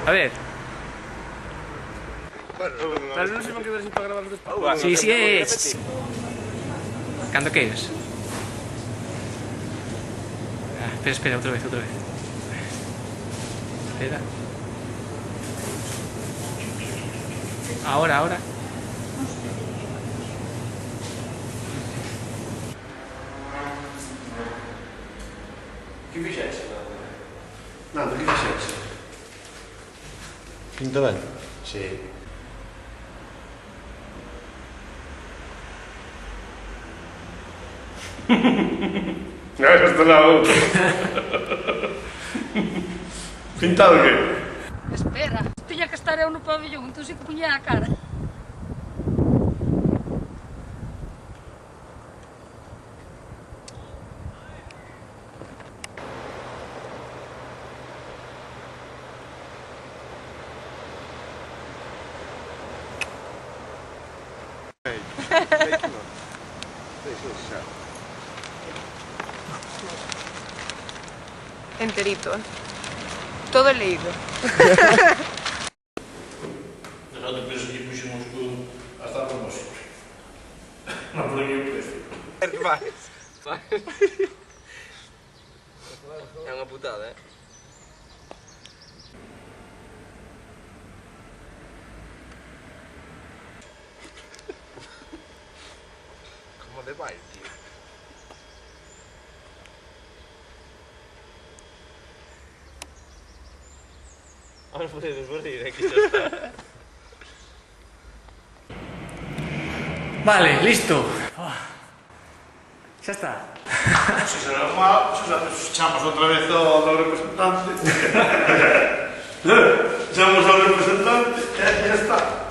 A ver. Pero non se van quedar sin para gravar os despaos. Sí, sí, Cando queiras. Espera, outra vez. Espera. Ahora. Que fixexe? Nada, que fixexe? Pinta ben? Sí. Non, está na outra. Pintado que? Espera, tiña que estar eu no pabellón, entón si que puña a cara. Enterito, todo leído. Nosotros penso que puxemos hasta a propósito. Non por nenhum precio. É unha putada, Como de vai, tío? Ahora podedes morir, aquí xa está. Vale, listo. Xa está. Se será mal, se chamamos outra vez ao representante. Chamamos ao representante e ya está.